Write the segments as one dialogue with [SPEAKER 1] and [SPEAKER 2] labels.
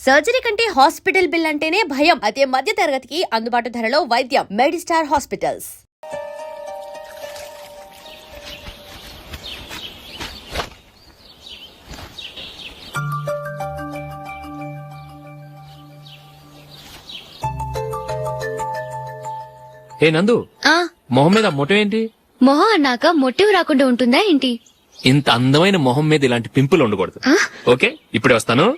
[SPEAKER 1] Surgery కంటే hospital bill అంటేనే భయం. అదే మధ్య తరగతికి అందుబాటు ధరలో వైద్యం. Medistar hospitals.
[SPEAKER 2] ఏ నందు, మొహం మీద మొటం ఏంటి?
[SPEAKER 3] మొహం అన్నాక మొటివ్ రాకుండా ఉంటుందా ఏంటి?
[SPEAKER 2] ఇంత అందమైన మొహం మీద ఇలాంటి పింపుల్ ఉండకూడదు. ఓకే, ఇప్పుడే వస్తాను.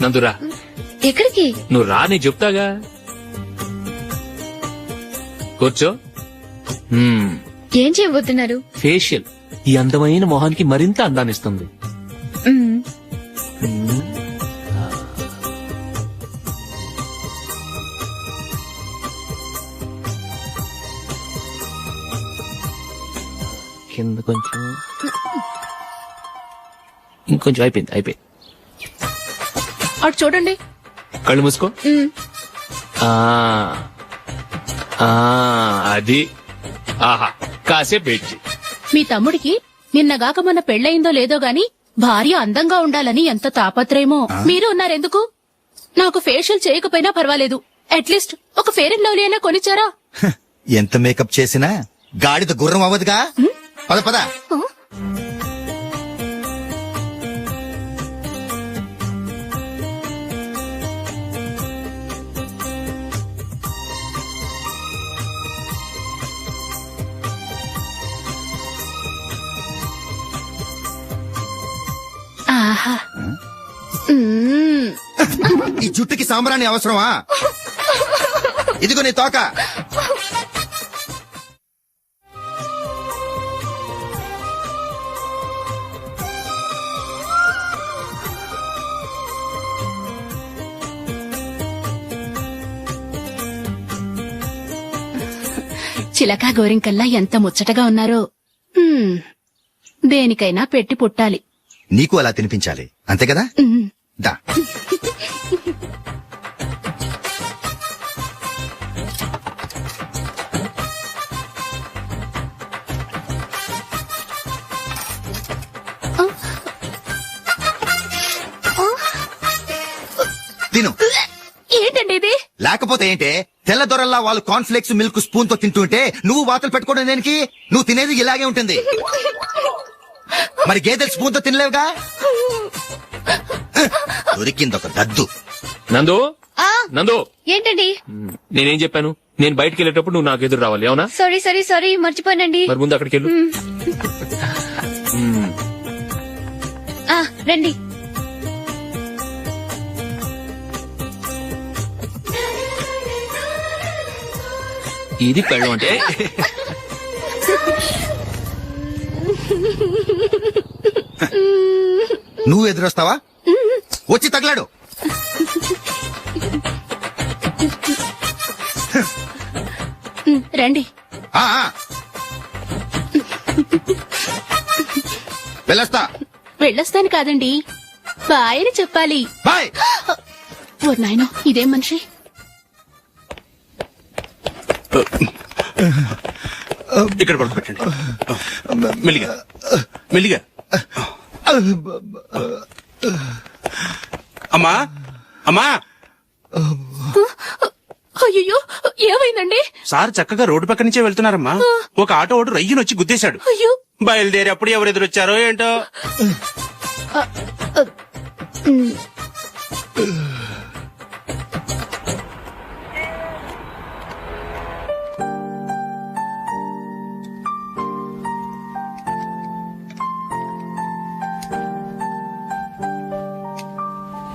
[SPEAKER 2] నందురా,
[SPEAKER 3] ఎక్కడికి?
[SPEAKER 2] నువ్వు రా, నీ చెప్తాగా. కూర్చో.
[SPEAKER 3] ఏం చేయబోతున్నారు?
[SPEAKER 2] ఫేషియల్ ఈ అందమైన మొహానికి మరింత అందాన్నిస్తుంది. కింద కొంచెం, ఇంకొంచెం. అయిపోయింది.
[SPEAKER 4] అటు చూడండి.
[SPEAKER 2] కళ్ళు మూసుకో. అది. ఆహా, కాసేపు వెయిట్ చెయ్.
[SPEAKER 4] మీ తమ్ముడికి నిన్నగాక మొన్న పెళ్లయిందో లేదో గాని భార్య అందంగా ఉండాలని ఎంత తాపత్రయమో. మీరు ఉన్నారెందుకు? నాకు ఫేషియల్ చేయకపోయినా పర్వాలేదు, అట్లీస్ట్ ఒక ఫెయిర్ అండ్ లవ్లీ అయినా కొనిచ్చారా?
[SPEAKER 5] ఎంత మేకప్ చేసినా గాడిద గుర్రం అవ్వదుగా. పద పద.
[SPEAKER 4] ఆహా,
[SPEAKER 5] ఈ జుట్టుకి సాంబ్రాణి అవసరమా? ఇదిగో నీ తోక.
[SPEAKER 4] చిలకా గోరింకల్లా ఎంత ముచ్చటగా ఉన్నారో. దేనికైనా పెట్టి పుట్టాలి.
[SPEAKER 5] నీకు అలా తినిపించాలి, అంతే కదా? దా. తిను.
[SPEAKER 4] ఏంటండి ఇది?
[SPEAKER 5] లేకపోతే ఏంటే, తెల్ల దొరల్లా వాళ్ళు కార్న్ఫ్లేక్స్ మిల్క్ స్పూన్ తో తింటుంటే నువ్వు వాతలు పెట్టుకోవడం దేనికి? నువ్వు తినేది ఇలాగే ఉంటుంది. మరి గేదెలు స్పూన్ తో తినలేవుగా. దొరికిందొక దద్దు.
[SPEAKER 2] నందు, నందు,
[SPEAKER 3] ఏంటండి?
[SPEAKER 2] నేనేం చెప్పాను? నేను బయటికి వెళ్ళేటప్పుడు నువ్వు నాకు ఎదురు రావాలి, అవునా?
[SPEAKER 3] సారీ మర్చిపోయానండి.
[SPEAKER 2] మరి ముందు అక్కడికి వెళ్ళు.
[SPEAKER 3] రండి.
[SPEAKER 2] ఇది పెళ్ళం అంటే.
[SPEAKER 5] నువ్వు ఎదురొస్తావా? వచ్చి తగలాడు.
[SPEAKER 4] రండి. వెళ్ళొస్తాను కాదండి, బాయ్ అని చెప్పాలి.
[SPEAKER 5] బాయ్.
[SPEAKER 4] ఓ నాయనో, ఇదేం మనిషి?
[SPEAKER 6] ఇక్కడ పడుకోబెట్టండి. మెల్లిగా మెల్లిగా. అమ్మా అమ్మా.
[SPEAKER 4] అయ్యో, ఏమైందండి?
[SPEAKER 6] సార్ చక్కగా రోడ్డు పక్క నుంచే వెళ్తున్నారమ్మా. ఒక ఆటో ఓడు రయ్యనొచ్చి గుద్దేశాడు.
[SPEAKER 4] అయ్యో.
[SPEAKER 6] బయలుదేరి అప్పుడు ఎవరు ఎదురొచ్చారో ఏంటో.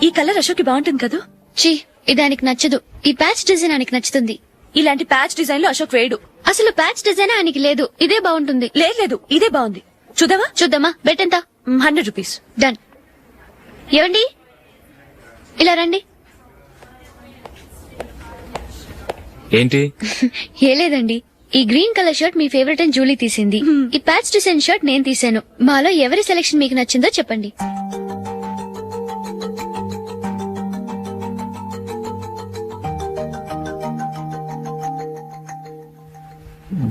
[SPEAKER 1] ఈ కలర్ అశోక్ కి బాగుంటుంది కదా?
[SPEAKER 3] చీ, ఇదానికి నచ్చదు. ఈ ప్యాచ్ డిజైన్ ఆయనకి నచ్చుతుంది.
[SPEAKER 1] ఇలాంటి ప్యాచ్ డిజైన్ లో అశోక్ వేయడు.
[SPEAKER 3] అసలు ప్యాచ్ డిజైన్ ఆయనకి లేదు, ఇదే బాగుంటుంది.
[SPEAKER 7] లేదు ఇదే బాగుంది. చూద్దామా?
[SPEAKER 3] చూద్దామా? బెట్ ఎంత?
[SPEAKER 7] 100 రూపీస్.
[SPEAKER 3] డన్. ఏమండి, ఇలా రండి.
[SPEAKER 2] ఏంటి?
[SPEAKER 3] ఏ లేదండి, ఈ గ్రీన్ కలర్ షర్ట్ మీ ఫేవరెట్ అని జూలీ తీసింది. ఈ ప్యాచ్ డిజైన్ షర్ట్ నేను తీసాను. మాలో ఎవరి సెలెక్షన్ మీకు నచ్చిందో చెప్పండి.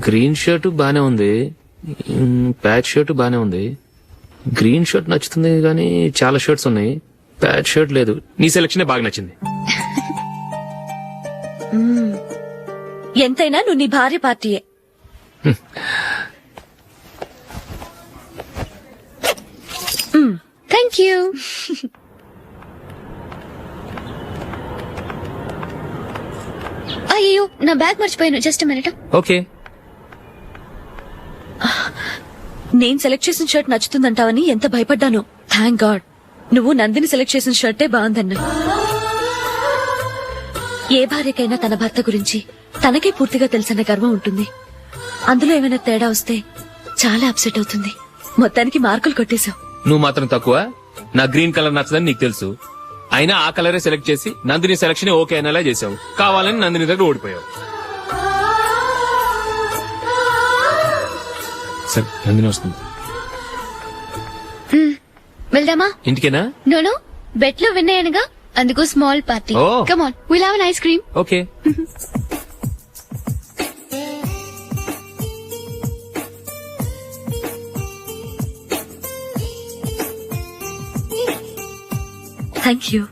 [SPEAKER 2] గ్రీన్ షర్ట్ బానే ఉంది, ప్యాచ్ షర్ట్ బానే ఉంది. గ్రీన్ షర్ట్ నచ్చుతుంది కానీ చాలా షర్ట్స్ ఉన్నాయి, ప్యాచ్ షర్ట్ లేదు. నీ సెలెక్షనే బాగా నచ్చింది.
[SPEAKER 7] ఎంతైనా నువ్వు నీ భార్య పార్టీయే.
[SPEAKER 3] Thank you. అయ్యో, నా బ్యాగ్ మర్చిపోయాను. Just minute.
[SPEAKER 2] ఓకే.
[SPEAKER 7] నేను సెలెక్ట్ చేసిన షర్ట్ నచ్చుతుందంటావని ఎంత భయపడ్డాను. థ్యాంక్ గాడ్ నువ్వు నందిని సెలెక్ట్ చేసిన షర్టే బాగుందన్నా. ఏ భార్యకైనా తన భర్త గురించి తనకే పూర్తిగా తెలుసన్న గర్వం ఉంటుంది. అందులో ఏమైనా తేడా వస్తే చాలా అప్సెట్ అవుతుంది. మొత్తానికి మార్కులు కొట్టేశావు.
[SPEAKER 2] నువ్వు మాత్రం తక్కువ. నా గ్రీన్ కలర్ నచ్చదని నీకు తెలుసు, అయినా ఆ కలరే సెలెక్ట్ చేసి నందిని సెలెక్షన్ ఓకే అనేలా చేసావు. కావాలని నందిని దగ్గర ఓడిపోయావు. సరే, నందిని వస్తుంది.
[SPEAKER 3] వెళ్దామా?
[SPEAKER 2] ఇంటికేనా?
[SPEAKER 3] నోను, బెట్ లో విన్నాయనగా, అందుకు small party.
[SPEAKER 2] Oh.
[SPEAKER 3] Come on, will have an ice cream.
[SPEAKER 2] Okay.
[SPEAKER 7] Thank you.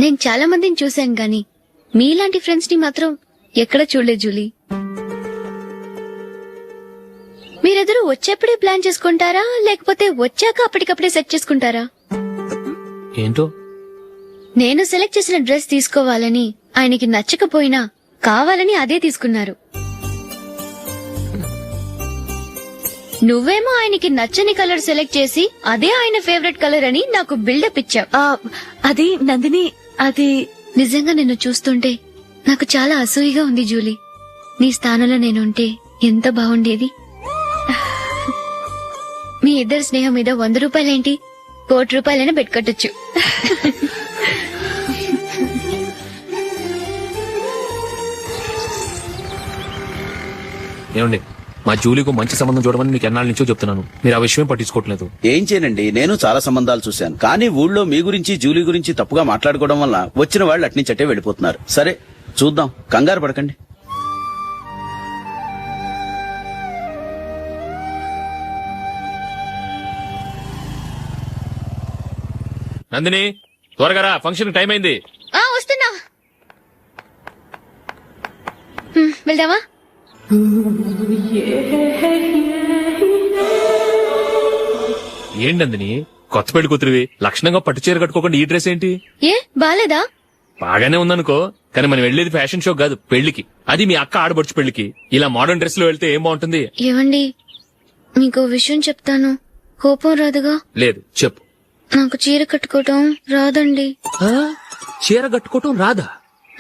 [SPEAKER 3] నేను చాలా మందిని చూశాను గాని మీలాంటి ఫ్రెండ్స్ ని మాత్రం ఎక్కడ చూడలేదు జూలీ. మీరెదరూ వచ్చేప్పుడే ప్లాన్ చేసుకుంటారా, లేకపోతే వచ్చాక అప్పటికప్పుడే సెట్ చేసుకుంటారా?
[SPEAKER 2] ఏంటో
[SPEAKER 3] నేను సెలెక్ట్ చేసిన డ్రెస్ తీసుకోవాలని ఆయనకి నచ్చకపోయినా కావాలని అదే తీసుకున్నారు. నువ్వేమో ఆయనకి నచ్చని కలర్ సెలెక్ట్ చేసి అదే ఆయన ఫేవరెట్ కలర్ అని నాకు బిల్డప్ ఇచ్చావు.
[SPEAKER 7] అది నందిని, అది
[SPEAKER 3] నిజంగా నిన్ను చూస్తుంటే నాకు చాలా అసూయగా ఉంది జూలీ. నీ స్థానంలో నేనుంటే ఎంత బాగుండేది. మీ ఇద్దరి స్నేహం మీద 100 రూపాయలేంటి, 1 కోటి రూపాయలైనా పెట్టుకట్టొచ్చు.
[SPEAKER 2] ఏమండి, మా జూలీకు మంచి సంబంధం చూడమని మీకు ఎన్నాళ్ళ నుంచో చెప్తున్నాను, మీరు ఆ విషయం పట్టించుకోవట్లేదు.
[SPEAKER 8] ఏం చేయనండి, నేను చాలా సంబంధాలు చూశాను. కానీ ఊళ్ళో మీ గురించి జూలీ గురించి తప్పుగా మాట్లాడుకోవడం వల్ల వచ్చిన వాళ్ళు అట్నుంచటే వెళ్ళిపోతున్నారు. సరే చూద్దాం, కంగారు పడకండి.
[SPEAKER 2] నందిని, త్వరగా రా, ఫంక్షన్ టైం అయింది.
[SPEAKER 3] వస్తున్నా. వెళ్దామా?
[SPEAKER 2] ఏంటి నందిని, కొత్త పెళ్లి కూతురివి, లక్షణంగా పట్టు చీర కట్టుకోకుండా ఈ డ్రెస్ ఏంటి?
[SPEAKER 3] ఏ బాలేదా?
[SPEAKER 2] బాగానే ఉందనుకో, కానీ మనం వెళ్లేది ఫ్యాషన్ షో కాదు, పెళ్లికి. అది మీ అక్క ఆడబడుచు పెళ్లికి. ఇలా మోడర్న్ డ్రెస్ లో వెళ్తే ఏం బాగుంటుంది?
[SPEAKER 3] ఏవండి, మీకు విషయం చెప్తాను, కోపం రాదుగా?
[SPEAKER 2] లేదు, చెప్పు.
[SPEAKER 3] నాకు చీర కట్టుకోవటం రాదండి.
[SPEAKER 2] ఆ? చీర కట్టుకోవటం రాదా?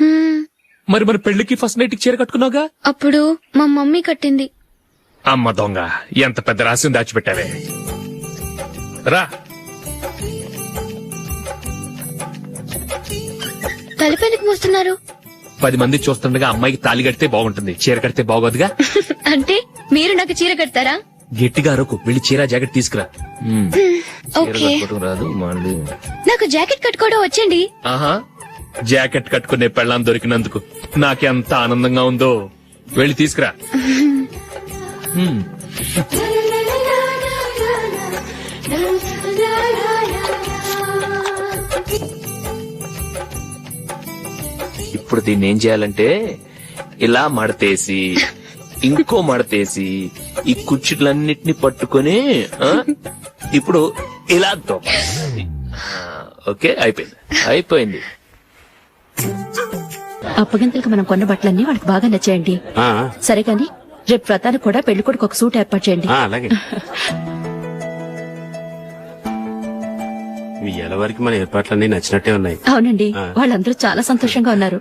[SPEAKER 3] హ్మ్,
[SPEAKER 2] మరి మన పెళ్లికి ఫస్ట్ నైట్ చీర కట్టుకున్నావుగా?
[SPEAKER 3] అప్పుడు మా మమ్మీ కట్టింది.
[SPEAKER 2] అమ్మ దొంగ, ఎంత పెద్ద రహస్యం దాచిపెట్టావే. రా.
[SPEAKER 3] తలపెందుకు మోస్తున్నారు?
[SPEAKER 2] 10 మంది చూస్తుండగా అమ్మాయికి తాళి కడితే బాగుంటుంది, చీర కడితే బాగోదుగా.
[SPEAKER 3] అంటే మీరు నాకు చీర కడతారా?
[SPEAKER 2] గట్టిగా అరకు, వెళ్ళి చీర జాకెట్ తీసుకురా. చీర
[SPEAKER 3] ఓకే.
[SPEAKER 2] కట్టుకోవటం రాదు మళ్ళీ.
[SPEAKER 3] నాకు జాకెట్ కట్టుకోవడం వచ్చండి.
[SPEAKER 2] ఆహా, జాకెట్ కట్టుకునే పెళ్ళాం దొరికినందుకు నాకెంత ఆనందంగా ఉందో. వెళ్ళి తీసుకురా. హ్మ్. ఇప్పుడు దీన్ని ఏం చేయాలంటే, ఇలా మడతేసి ఇంకో మడతేసి ఈ కుర్చీలన్నిటిని పట్టుకొని ఇప్పుడు ఇలా దొక్కాలి. ఓకే, అయిపోయింది.
[SPEAKER 4] అప్పగింతలకు మనం కొన్న బట్టలన్నీ వాళ్ళకి బాగా నచ్చాయండి. సరే కాని రేపు వ్రతానికి కూడా పెళ్లి కొడుకు ఒక సూట్ ఏర్పాటు చేయండి.
[SPEAKER 6] అలాగే. ఇయ్యాల వరకు మన ఏర్పాట్లన్నీ నచ్చినట్టే ఉన్నాయి.
[SPEAKER 4] అవునండి, వాళ్ళందరూ చాలా సంతోషంగా ఉన్నారు.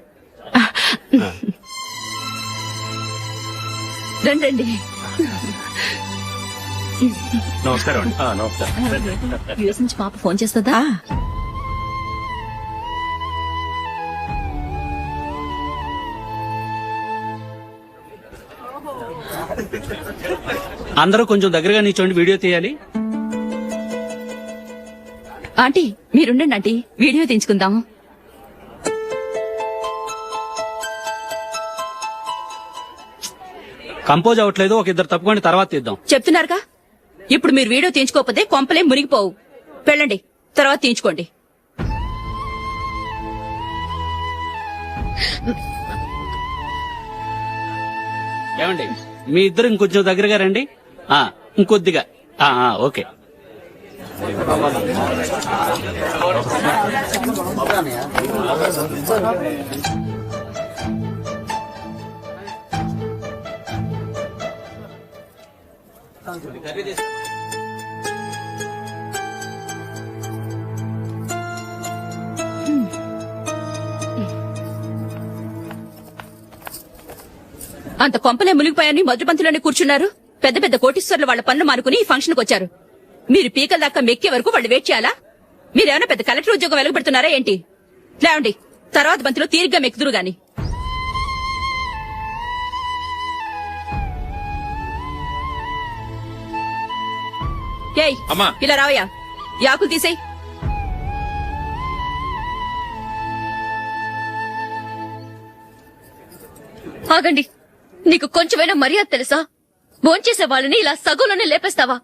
[SPEAKER 4] రండి.
[SPEAKER 6] నమస్కారం.
[SPEAKER 4] యూఎస్ నుంచి పాప ఫోన్ చేస్తుందా?
[SPEAKER 9] అందరూ కొంచెం దగ్గరగా నిల్చోండి, వీడియో తీయాలి.
[SPEAKER 4] ఆంటీ మీరుండండి ఆంటీ, వీడియో తీయించుకుందాం.
[SPEAKER 9] కంపోజ్ అవ్వట్లేదు, ఒక ఇద్దరు తప్పుకోండి, తర్వాత తీద్దాం.
[SPEAKER 4] చెప్తున్నారుగా, ఇప్పుడు మీరు వీడియో తీయించుకోకపోతే కొంపలే మునిగిపోవు. వెళ్ళండి, తర్వాత తీయించుకోండి.
[SPEAKER 9] ఏమండి, మీ ఇద్దరు ఇంకొంచెం దగ్గరగా రండి. ఇంకొద్దిగా. ఓకే.
[SPEAKER 4] అంత కొంపలే మునిగిపోయాని మొదటి పంతులోనే కూర్చున్నారు. పెద్ద పెద్ద కోటీశ్వర్లు వాళ్ళ పనులు మానుకుని ఈ ఫంక్షన్ కు వచ్చారు. మీరు పీకల దాకా మెక్కే వరకు వాళ్ళు వెయిట్ చేయాలా? మీరేమైనా పెద్ద కలెక్టర్ ఉద్యోగం వెలుగుపెడుతున్నారా ఏంటి? లేవండి, తర్వాత బంతిలో తీరిగ్గా మెక్కుదురు గాని. ఏయ్, ఇలా రావయ్యా, యాకులు తీసేయ్.
[SPEAKER 3] ఆగండి, నీకు కొంచెమైనా మర్యాద తెలుసా? భోంచేసే వాళ్ళని ఇలా సగంలోనే లేపేస్తావా?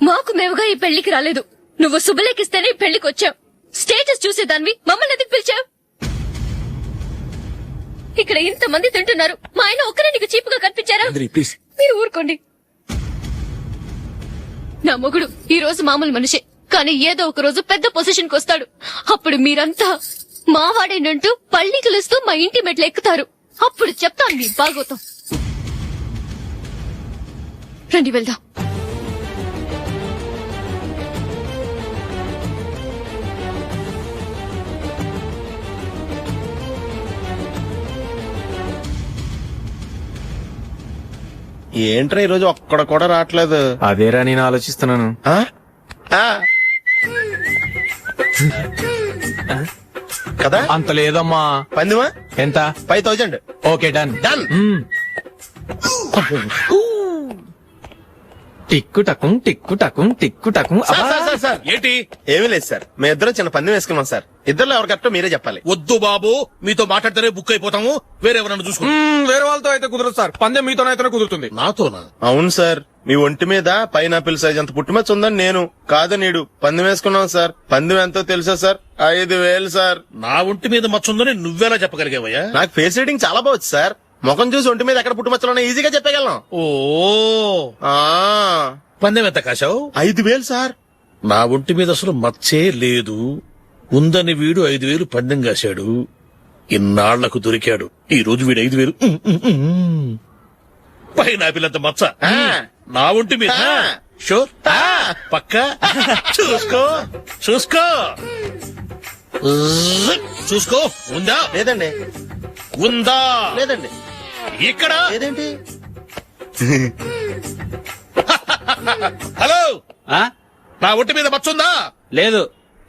[SPEAKER 3] మాకు మేముగా ఈ పెళ్లికి రాలేదు. నువ్వు శుభలేఖిస్తేనే ఈ పెళ్లికి వచ్చావు. స్టేటస్ చూసేదానివి మమ్మల్ని ఎందుకు పిలిచావు? ఇక్కడ ఇంతమంది తింటున్నారు, మా ఆయన ఒక్కరే నీకు చీపుగా కనిపించారా? మీరు ఊరుకోండి. నా మొగుడు ఈ రోజు మామూలు మనిషే, కానీ ఏదో ఒక రోజు పెద్ద పొజిషన్ కు వస్తాడు. అప్పుడు మీరంతా మావాడేనంటూ పళ్ళికలుస్తూ మా ఇంటి మెట్లు ఎక్కుతారు. అప్పుడు చెప్తాను మీ బాగోతాం. రండి వెళ్దాం.
[SPEAKER 10] ఏంట్రా ఈరోజు ఒక్కడ కూడా రావట్లేదు?
[SPEAKER 2] అదేరా నేను ఆలోచిస్తున్నాను.
[SPEAKER 10] కదా
[SPEAKER 2] అంత లేదమ్మా.
[SPEAKER 10] పందిమా
[SPEAKER 2] ఎంత?
[SPEAKER 10] 5000.
[SPEAKER 2] Okay, done.
[SPEAKER 10] డన్.
[SPEAKER 2] టిక్కు టకుం టిక్కు టకుం టిక్కు టకుం.
[SPEAKER 10] సార్ ఏంటి? ఏమీ లేదు సార్, మేము ఇద్దరు చిన్న పందెం వేసుకున్నాం సార్. ఇద్దరు ఎవరు కరెక్టో మీరే చెప్పాలి.
[SPEAKER 11] వద్దు బాబు, మీతో మాట్లాడితేనే బుక్ అయిపోతాము. వేరెవరన్నా చూసుకుంటాం.
[SPEAKER 2] వేరే వాళ్ళతో అయితే కుదరదు సార్, పందెం మీతోనైతేనే కుదురుతుంది.
[SPEAKER 11] నాతోనా?
[SPEAKER 10] అవును సార్, మీ ఒంటి మీద పైనాపిల్ సైజ్ అంత పుట్టుమచ్చ ఉందని నేను కాదు నీడు పందెం వేసుకున్నాం సార్. పందెం ఎంతో తెలుసా సార్? 5000 సార్.
[SPEAKER 11] నా ఒంటి మీద మచ్చుందని నువ్వెలా చెప్పగలిగావయ్యా?
[SPEAKER 10] నాకు ఫేస్ రీడింగ్ చాలా బాగుంది సార్. ముఖం చూసి ఒంటి మీద ఎక్కడ పుట్టుమచ్చలో ఈజీగా చెప్పగలను.
[SPEAKER 11] ఓ, పందెం ఎంత కాశావు?
[SPEAKER 10] 5000 సార్.
[SPEAKER 11] నా ఒంటి మీద అసలు మచ్చే లేదు. ఉందని వీడు 5000 పందెం కాశాడు. ఇన్నాళ్లకు దొరికాడు. ఈ రోజు వీడు 5000. పైనాపిల్ అంత మచ్చ నా ఒంటి మీద. షూర్, పక్కా. చూసుకో చూసుకో చూసుకో. ఉందా?
[SPEAKER 10] లేదండి.
[SPEAKER 11] ఉందా?
[SPEAKER 10] లేదండి.
[SPEAKER 11] ఇక్కడ
[SPEAKER 10] లేదేంటి?
[SPEAKER 11] హలో, నా ఒంటి మీద మచ్చ ఉందా?
[SPEAKER 9] లేదు.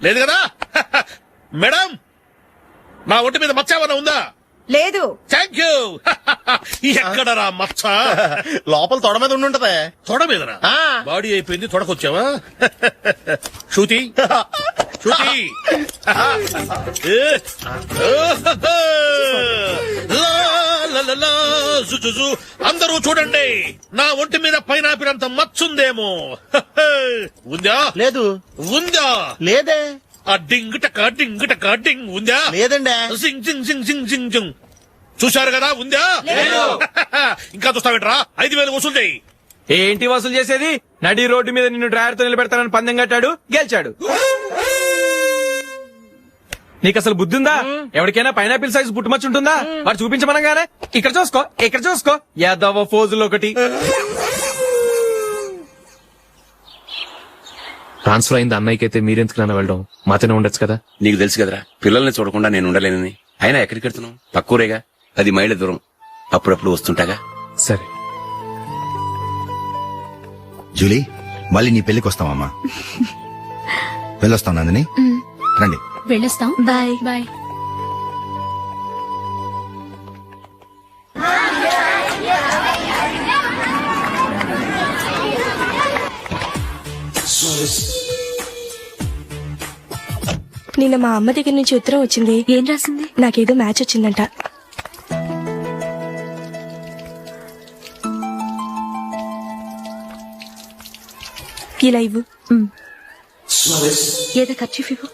[SPEAKER 11] లేదు కదా? మేడం, నా ఒంటి మీద మచ్చ ఏమైనా ఉందా?
[SPEAKER 12] లేదు.
[SPEAKER 11] Thank you. ఎక్కడరా మచ్చ?
[SPEAKER 10] లోపల తొడ మీద ఉండుంటదే.
[SPEAKER 11] తొడ మీదనా? బాడీ అయిపోయింది, తొడకొచ్చావా? శృతి శృతి. అందరూ చూడండి, నా ఒంటి మీద పైనాపిల్ అంత మచ్చుందేమో. ఉందా?
[SPEAKER 10] లేదు.
[SPEAKER 11] ఉందా?
[SPEAKER 10] లేదే.
[SPEAKER 11] ఆ డింగ్ టక డింగ్ టక డింగ్ ఉందా?
[SPEAKER 10] లేదండి.
[SPEAKER 11] సింగ్ సింగ్ సింగ్ సింగ్ సింగ్ సింగ్. చూశారు కదా? ఉందా? ఇంకా చూస్తావేంట్రా? 5000 వసూలు చేయి.
[SPEAKER 2] ఏంటి వసూలు చేసేది? నడి రోడ్డు మీద నిన్ను డ్రైవర్ తో నిలబెడతానని పందెం కట్టాడు, గెలిచాడు.
[SPEAKER 12] నీకు అసలు బుద్ధి ఉందా? ఎవరికైనా పైనాపిల్ సైజ్ పుట్టుమచ్చు ఉంటుందా? వాడు చూపించమనగానే ఇక్కడ చూసుకో, ఇక్కడ చూసుకో, యాదవ ఫోజులు ఒకటి.
[SPEAKER 2] ట్రాన్స్ఫర్ అయింది అన్నయ్యకి అయితే మీరెందుకు నాన్న వెళ్ళడం? మాతోనే ఉండొచ్చు కదా.
[SPEAKER 8] నీకు తెలుసు కదరా పిల్లల్ని చూడకుండా నేను ఉండలేనని. అయినా ఎక్కడికి వెళ్తున్నావు? పక్కూరేగా, 10 మైళ్ళ దూరం. అప్పుడప్పుడు వస్తుంటాగా.
[SPEAKER 2] సరే
[SPEAKER 5] జూలీ, మళ్ళీ నీ పెళ్లికి వస్తామమ్మా. వెళ్ళొస్తాం నందిని, రండి.
[SPEAKER 4] వెళ్ళొస్తాం.
[SPEAKER 7] బాయ్.
[SPEAKER 4] బాయ్.
[SPEAKER 13] నిన్న మా అమ్మ దగ్గర నుంచి ఉత్తరం వచ్చింది.
[SPEAKER 7] ఏం రాసింది?
[SPEAKER 13] నాకేదో మ్యాచ్ వచ్చిందంట. ఇలా ఇవ్వు.
[SPEAKER 7] ఏదో ఖర్చు ఇవ్వు.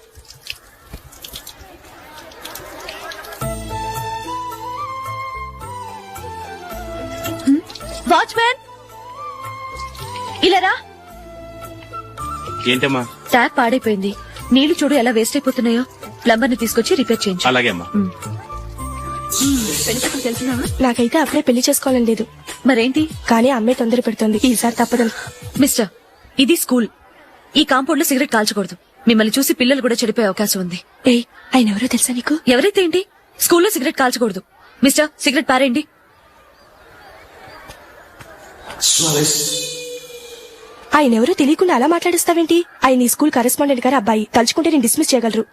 [SPEAKER 7] వాచ్మ్యాన్, ఇలా రా.
[SPEAKER 6] ఏంటమ్మా?
[SPEAKER 7] ట్యాప్ పాడైపోయింది. నీళ్లు చూడు ఎలా వేస్ట్ అయిపోతున్నాయో. ప్లంబర్ ని తీసుకొచ్చి రిపేర్ చేయించు.
[SPEAKER 6] అలాగే అమ్మా.
[SPEAKER 13] నాకైతే అప్పుడే పెళ్లి చేసుకోవాలని లేదు.
[SPEAKER 7] మరేంటి?
[SPEAKER 13] కానీ అమ్మే తొందర పెడుతోంది. ఈసారి తప్పదని.
[SPEAKER 7] మిస్టర్, ఇది స్కూల్. ఈ కాంపౌండ్ లో సిగరెట్ కాల్చకూడదు. మిమ్మల్ని చూసి పిల్లలు కూడా చెడిపోయే అవకాశం ఉంది.
[SPEAKER 13] ఏయ్, ఆయన ఎవరో తెలుసా నీకు?
[SPEAKER 7] ఎవరైతే ఏంటి, స్కూల్లో సిగరెట్ కాల్చకూడదు. మిస్టర్, సిగరెట్ పారేయండి.
[SPEAKER 13] ఆయన ఎవరో తెలియకుండా అలా మాట్లాడిస్తావేంటి? ఆయన ఈ స్కూల్ కరెస్పాండెంట్ గారు అబ్బాయి. తలుచుకుంటే నేను డిస్మిస్ చేయగలరు.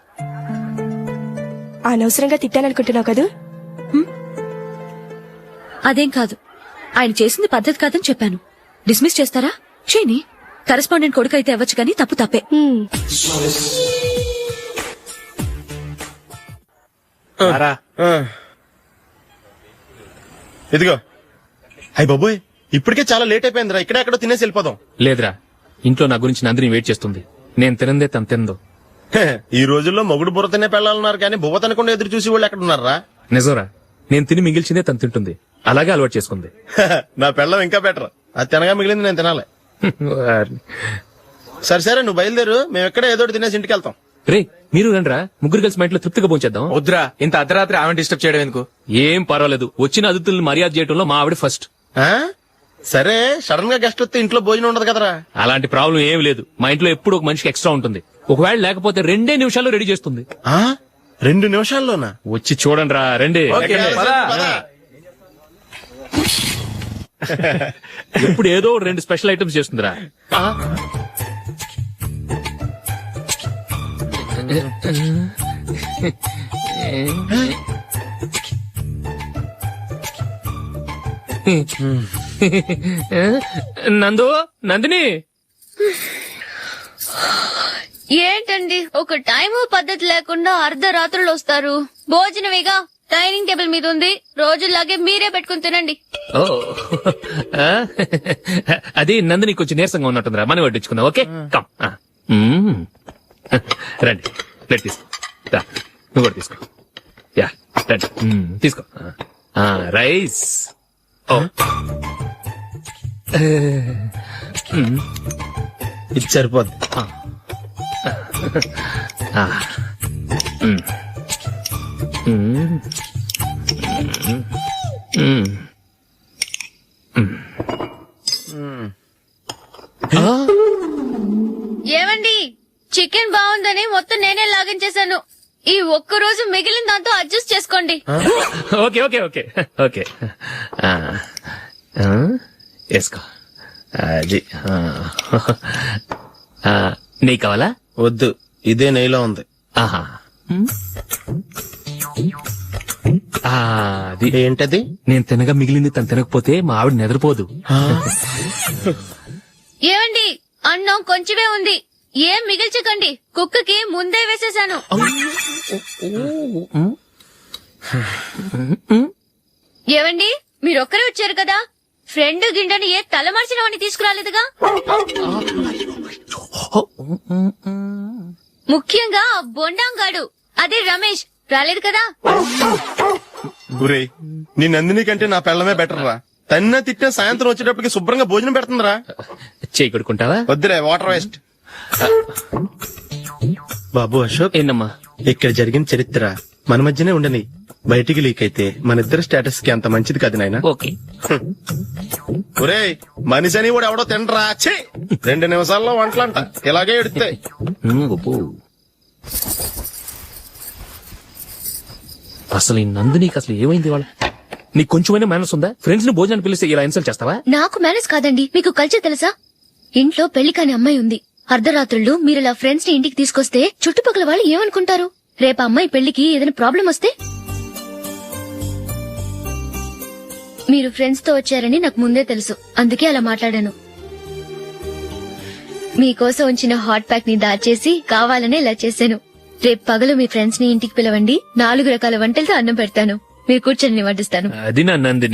[SPEAKER 13] అనవసరంగా తిట్టాననుకుంటున్నావు కదా?
[SPEAKER 7] అదేం కాదు. ఆయన చేసింది పద్ధతి కాదని చెప్పాను. డిస్మిస్ చేస్తారా? చేయని. కరెస్పాండెంట్ కొడుకు అయితే అవ్వచ్చు కానీ తప్పు తప్పే.
[SPEAKER 10] ఇదిగో. అయ్య బాబోయ్, ఇప్పటికే చాలా లేట్ అయిపోయిందిరా. ఇక్కడే ఎక్కడో తినేసి వెళ్ళిపోదాం.
[SPEAKER 2] లేదురా, ఇంట్లో నా గురించి నందిని వెయిట్ చేస్తుంది. నేను తినందే తను తిందో.
[SPEAKER 10] ఈ రోజుల్లో మొగుడు బుర్ర తినే పెళ్ళాలన్నారు కానీ బువ్వ తినకుండా ఎదురు చూసి వాళ్ళు ఎక్కడ ఉన్నారా?
[SPEAKER 2] నిజంరా, నేను తిని మిగిల్చిందే తను తింటుంది. అలాగే అలవాటు చేసుకుంది.
[SPEAKER 10] నా పెళ్ళం ఇంకా బెటర్. అది తినగా మిగిలింది నేను తినాలి. సరే సరే, నువ్వు బయలుదేరు. మేము ఎక్కడ ఏదో తినేసి ఇంటికి వెళ్తాం.
[SPEAKER 2] రే, మీరు రండిరా, ముగ్గురు కలిసి మా ఇంట్లో తృప్తిగా పోంచేద్దాం.
[SPEAKER 12] వద్దురా, ఇంత అర్ధరాత్రి ఆమె డిస్టర్బ్ చేయడం ఎందుకు?
[SPEAKER 2] ఏం పర్వాలేదు, వచ్చిన అతిథులను మర్యాద చేయడంలో మా ఆవిడ ఫస్ట్.
[SPEAKER 10] సరే, సడన్ గా గెస్ట్ వస్తే ఇంట్లో భోజనం ఉండదు కదరా.
[SPEAKER 2] అలాంటి ప్రాబ్లం ఏం లేదు. మా ఇంట్లో ఎప్పుడు ఒక మనిషికి ఎక్స్ట్రా ఉంటుంది. ఒకవేళ లేకపోతే 2 నిమిషాల్లో రెడీ చేస్తుంది.
[SPEAKER 10] 2 నిమిషాల్లోనా?
[SPEAKER 2] వచ్చి చూడండి రా, రండి. ఎప్పుడు ఏదో 2 స్పెషల్ ఐటమ్స్ చేస్తుందిరా. నందిని,
[SPEAKER 3] ఏంటండి ఒక టైము పద్ధతి లేకుండా అర్ధరాత్రులు వస్తారు? భోజనమేగా డైనింగ్ టేబుల్ మీద ఉంది. రోజులాగే మీరే పెట్టుకుని తినండి.
[SPEAKER 2] ఓ, అది నందిని కొంచెం నీరసంగా ఉన్నట్టుందిరా. మనం వడ్డించుకుందాం. Okay, come. రండి, ప్లేట్ తీసుకో. నువ్వు కూడా తీసుకో. యా, రండి, తీసుకో. రైస్. ఓ,
[SPEAKER 10] ఇది సరిపోద్ది.
[SPEAKER 3] ఏమండి, చికెన్ బాగుందని మొత్తం నేనే లాగించేశాను. ఈ ఒక్క రోజు మిగిలిన దాంతో అడ్జస్ట్ చేసుకోండి.
[SPEAKER 2] ఓకే ఓకే ఓకే ఓకే, వేసుకో. అది నెయ్యి కావాలా?
[SPEAKER 10] వద్దు, ఇదే నెయ్యిలో ఉంది.
[SPEAKER 2] ఆహా, అది
[SPEAKER 10] ఏంటది?
[SPEAKER 2] నేను తినగా మిగిలింది తను తినకపోతే మా ఆవిడ నిద్రపోదు.
[SPEAKER 3] ఏమండి, అన్నం కొంచెమే ఉంది. ఏం మిగిల్చకండి. కుక్కకి ముందే వేసేశాను. ఏవండి, మీరొక్కరే వచ్చారు కదా, ఫ్రెండ్ గిండని ఏ తలమార్చిన వాడిని తీసుకురాలేదుగా. ముఖ్యంగా బొండాంగాడు, అదే రమేష్ రాలేదు కదా.
[SPEAKER 10] గురే, నీ నందిని కంటే నా పెళ్ళమే బెటర్ రా. తన్న తిట్టిన సాయంత్రం వచ్చేటప్పటికి శుభ్రంగా భోజనం పెడుతుందిరా.
[SPEAKER 2] చేయి కొడుకుంటావా?
[SPEAKER 10] వద్దులే, వాటర్ వేస్ట్.
[SPEAKER 14] బాబు అశోక్,
[SPEAKER 2] ఏంటమ్మా?
[SPEAKER 14] ఇక్కడ జరిగిన చరిత్ర మన మధ్యనే ఉండని, బయటికి లీక్ అయితే మన ఇద్దరు స్టేటస్ కి అంత మంచిది కాదు నాయన.
[SPEAKER 2] ఓకే.
[SPEAKER 10] ఒరేయ్, మనిషి అని కూడా ఎవడో తినరా. ఛీ! 2 నిమిషాల్లో వంటలంట ఇలాగే ఎడితే.
[SPEAKER 2] అసలు ఈ నందినికి అసలు ఏమైంది వాళ్ళ? నీకు కొంచెమైనా మేనస్ ఉందా? ఫ్రెండ్స్ ని భోజనం పిలిస్తే ఇలా ఇన్సల్ట్ చేస్తావా?
[SPEAKER 3] నాకు మేనేజ్ కాదండి, మీకు కల్చర్ తెలుసా? ఇంట్లో పెళ్లి కాని అమ్మాయి ఉంది. అర్ధరాత్రుళ్ళు మీరు ఇలా ఫ్రెండ్స్ ని ఇంటికి తీసుకొస్తే చుట్టుపక్కల వాళ్ళు ఏమనుకుంటారు? రేపు అమ్మాయి పెళ్లికి ఏదైనా ప్రాబ్లం వస్తే? మీరు ఫ్రెండ్స్ తో వచ్చారని నాకు ముందే తెలుసు, అందుకే అలా మాట్లాడాను. మీకోసం ఉంచిన హాట్ ప్యాక్ ని దాచేసి కావాలనే ఇలా చేశాను. రేపు పగలు మీ ఫ్రెండ్స్ ని ఇంటికి పిలవండి, 4 రకాల వంటలతో అన్నం పెడతాను. మీరు కూర్చొని వడ్డిస్తాను.
[SPEAKER 2] అది నా నందిని.